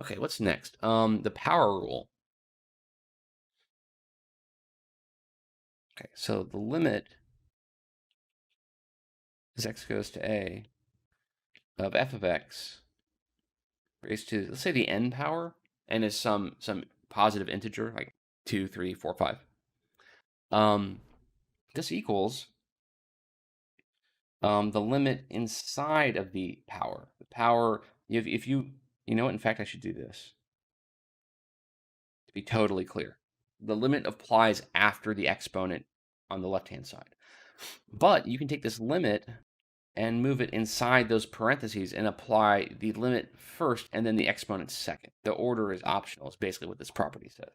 Okay, what's next? The power rule. Okay, so the limit as x goes to a of f of x raised to, let's say, the n power, n is some positive integer like 2, 3, 4, 5. This equals the limit inside of the power. The power, if you know what, in fact, I should do this to be totally clear. The limit applies after the exponent on the left-hand side. But you can take this limit and move it inside those parentheses and apply the limit first and then the exponent second. The order is optional, is basically what this property says.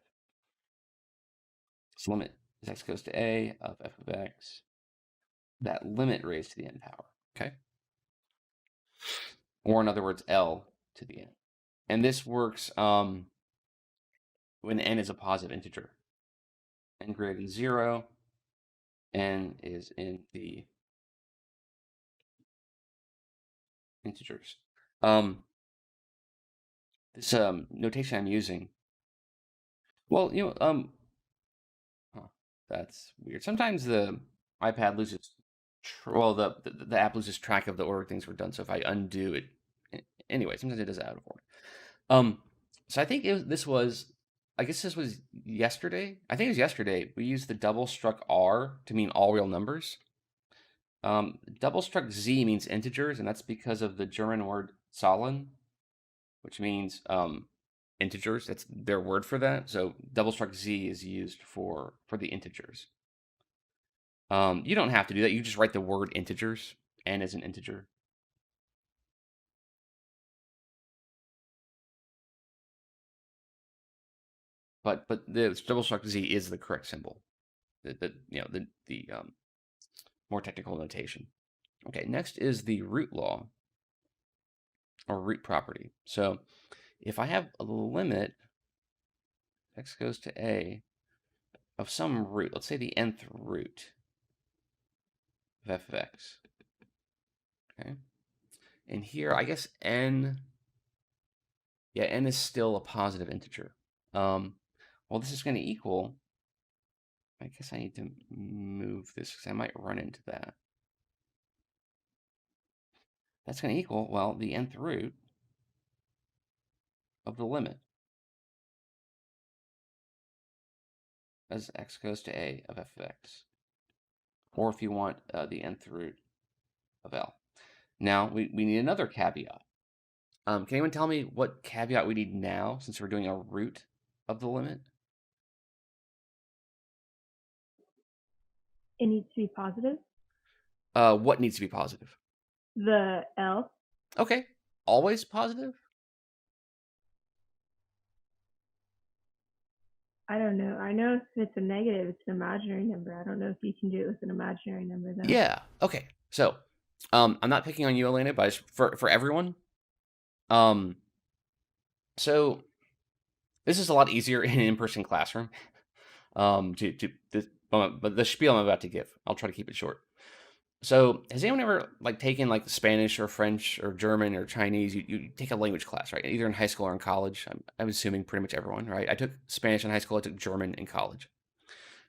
So limit as x goes to a of f of x, that limit raised to the n power, okay? Or in other words, L to the n. And this works when n is a positive integer. N greater than 0, n is in the integers. This notation I'm using, well, that's weird. Sometimes the iPad loses, the app loses track of the order things were done. So if I undo it, anyway, sometimes it does it out of order. So I think I guess this was yesterday. I think it was yesterday. We used the double struck R to mean all real numbers. Double struck Z means integers, and that's because of the German word Zahlen, which means integers. That's their word for that. So double struck Z is used for the integers. You don't have to do that. You just write the word integers. N is an integer. But the double struck Z is the correct symbol. The more technical notation. Okay, next is the root law or root property. So if I have a limit x goes to a of some root, let's say the nth root of f of x. Okay. And here, I guess n is still a positive integer. Well, this is going to equal, I guess I need to move this because I might run into that. That's going to equal, well, the nth root of the limit as x goes to a of f of x. Or if you want the nth root of L. Now, we need another caveat. Can anyone tell me what caveat we need now since we're doing a root of the limit? It needs to be positive. What needs to be positive? The L. Okay. Always positive? I don't know. I know if it's a negative, it's an imaginary number. I don't know if you can do it with an imaginary number, though. Yeah. Okay. So, I'm not picking on you, Elena, but for everyone. So this is a lot easier in an in-person classroom. But the spiel I'm about to give, I'll try to keep it short. So, has anyone ever taken Spanish or French or German or Chinese? You take a language class, right? Either in high school or in college. I'm assuming pretty much everyone, right? I took Spanish in high school. I took German in college.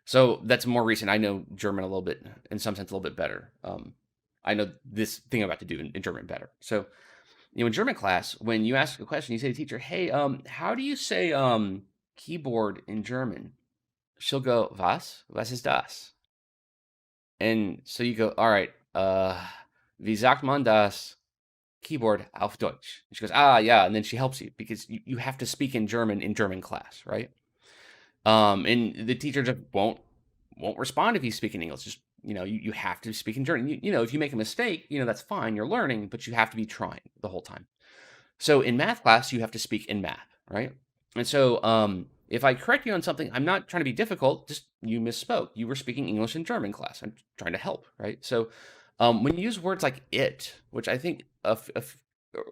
So that's more recent. I know German a little bit, in some sense, a little bit better. I know this thing I'm about to do in German better. So, in German class, when you ask a question, you say to the teacher, "Hey, how do you say keyboard in German?" She'll go, "Was? Was ist das?" And so you go, "All right, wie sagt man das keyboard auf Deutsch?" And she goes, "Ah, yeah," and then she helps you because you have to speak in German class, right? And the teacher just won't respond if you speak in English. Just you have to speak in German. If you make a mistake, that's fine. You're learning, but you have to be trying the whole time. So in math class, you have to speak in math, right? And so if I correct you on something, I'm not trying to be difficult. Just you misspoke. You were speaking English in German class. I'm trying to help, right? So when you use words like it, which I think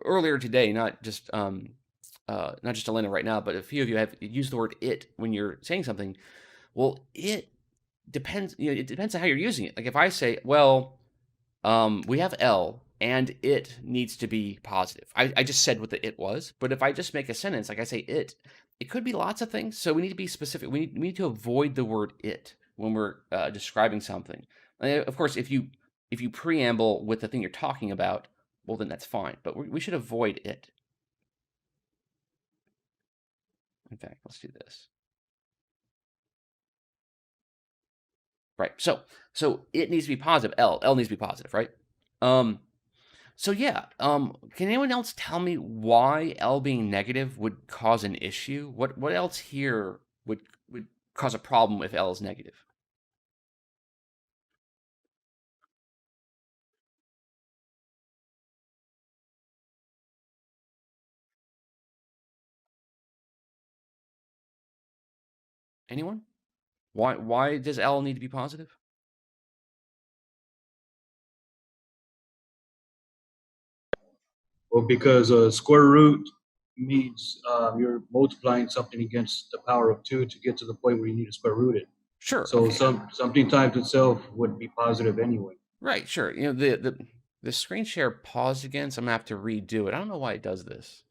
earlier today, not just Elena right now, but a few of you have used the word it when you're saying something. Well, it depends. It depends on how you're using it. Like if I say, well, we have L, and it needs to be positive. I just said what the it was, but if I just make a sentence, like I say it could be lots of things. So we need to be specific. We need to avoid the word it when we're describing something. Of course, if you preamble with the thing you're talking about, well, then that's fine. But we should avoid it. In fact, let's do this. Right. So it needs to be positive. L needs to be positive, right? So yeah, can anyone else tell me why L being negative would cause an issue? What else here would cause a problem if L is negative? Anyone? Why does L need to be positive? Well, because square root means you're multiplying something against the power of 2 to get to the point where you need to square root it. Sure. So Okay. something times itself would be positive anyway. Right. Sure. The screen share paused again, so I'm gonna have to redo it. I don't know why it does this.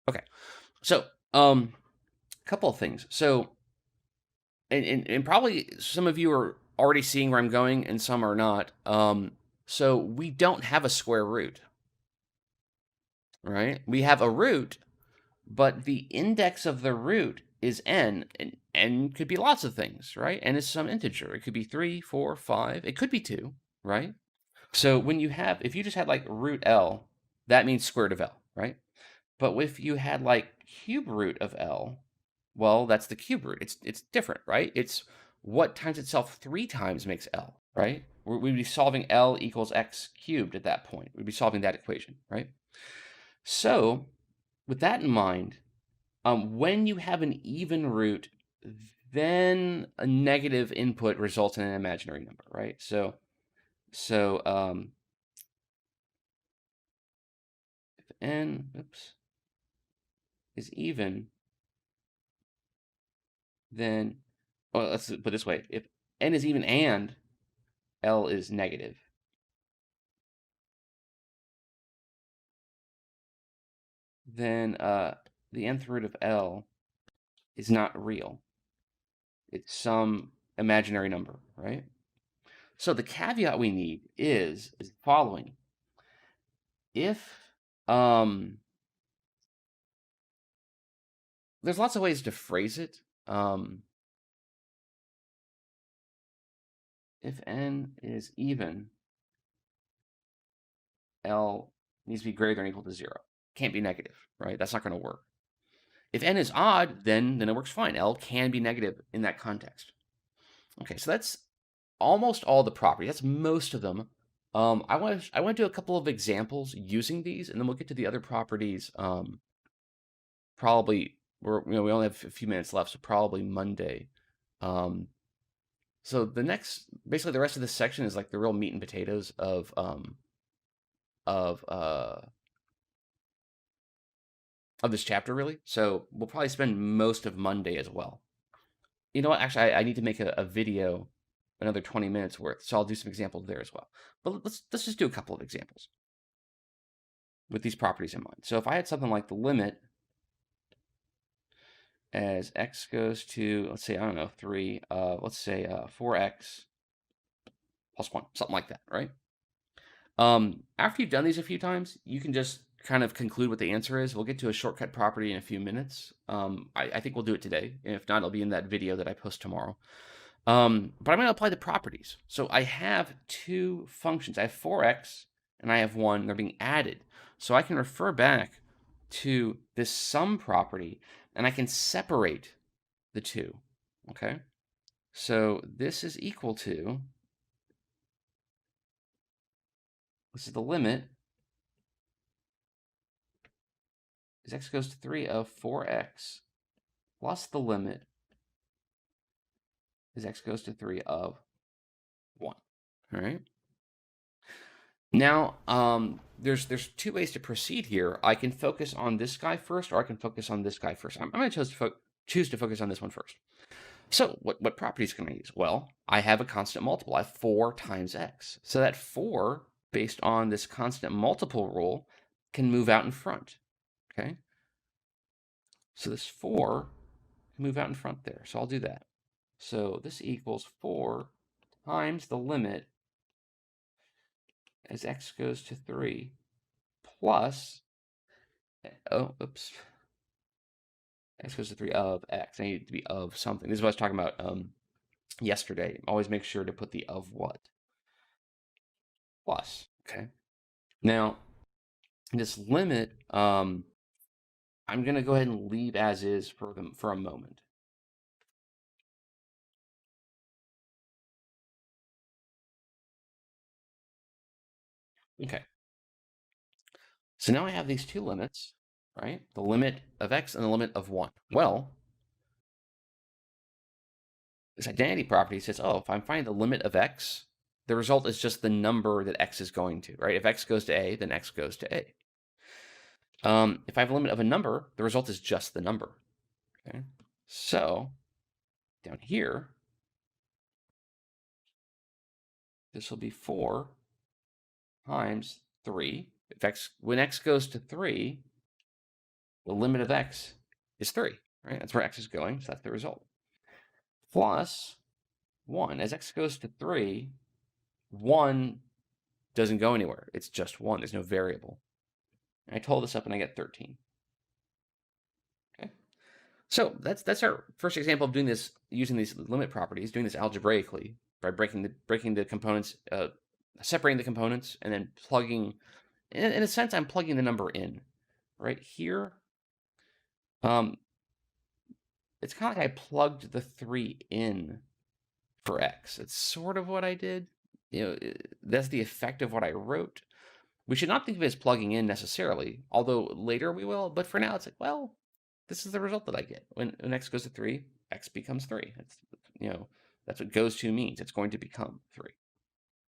Okay. So a couple of things. So and probably some of you are already seeing where I'm going, and some are not. So we don't have a square root, right? We have a root, but the index of the root is n, and n could be lots of things, right? N is some integer. It could be 3, 4, 5. It could be 2, right? So when you have, if you just had like root L, that means square root of L, right? But if you had like cube root of L, well, that's the cube root. It's different, right? It's what times itself 3 times makes L, right? We'd be solving L equals x cubed at that point. We'd be solving that equation, right? So with that in mind, when you have an even root, then a negative input results in an imaginary number, right? So if n, is even, then, well, let's put it this way: if n is even and L is negative, then the nth root of L is not real. It's some imaginary number, right? So the caveat we need is the following: if there's lots of ways to phrase it. If n is even, L needs to be greater than or equal to 0. Can't be negative, right? That's not going to work. If n is odd, then it works fine. L can be negative in that context. Okay, so that's almost all the properties. That's most of them. I want to do a couple of examples using these, and then we'll get to the other properties. Probably we only have a few minutes left, so probably Monday. So basically the rest of this section is like the real meat and potatoes of this chapter, really. So we'll probably spend most of Monday as well. You know what? Actually, I need to make a video, another 20 minutes worth, so I'll do some examples there as well. But let's just do a couple of examples with these properties in mind. So if I had something like the limit as x goes to, let's say, I don't know, 3, let's say 4x plus 1, something like that, right? After you've done these a few times, you can just kind of conclude what the answer is. We'll get to a shortcut property in a few minutes. I think we'll do it today. If not, it'll be in that video that I post tomorrow. But I'm going to apply the properties. So I have two functions. I have 4x and I have 1. They're being added. So I can refer back to this sum property, and I can separate the two. Okay? So this is equal to, this is the limit, as x goes to 3 of 4x plus the limit as x goes to 3 of 1. All right? Now, there's two ways to proceed here. I can focus on this guy first, or I can focus on this guy first. I'm going to choose to focus on this one first. So what properties can I use? Well, I have a constant multiple. I have 4 times x. So that 4, based on this constant multiple rule, can move out in front. Okay? So this 4 can move out in front there. So I'll do that. So this equals 4 times the limit as x goes to 3 plus, oh, oops, x goes to 3 of x. I need it to be of something. This is what I was talking about yesterday. Always make sure to put the of what. Plus, okay? Now, this limit, I'm going to go ahead and leave as is for a moment. Okay. So now I have these two limits, right? The limit of x and the limit of 1. Well, this identity property says, oh, if I'm finding the limit of x, the result is just the number that x is going to, right? If x goes to a, then x goes to a. If I have a limit of a number, the result is just the number. Okay. So down here, this will be 4 times 3. When x goes to 3, the limit of x is 3, right? That's where x is going, so that's the result. Plus 1. As x goes to 3, 1 doesn't go anywhere. It's just 1. There's no variable. And I total this up and I get 13. Okay. So that's our first example of doing this using these limit properties, doing this algebraically by breaking the components, separating the components, and then plugging. In a sense, I'm plugging the number in. Right here, it's kind of like I plugged the 3 in for x. It's sort of what I did. That's the effect of what I wrote. We should not think of it as plugging in necessarily, although later we will. But for now, it's like, well, this is the result that I get. When x goes to 3, x becomes 3. That's what goes to means. It's going to become 3.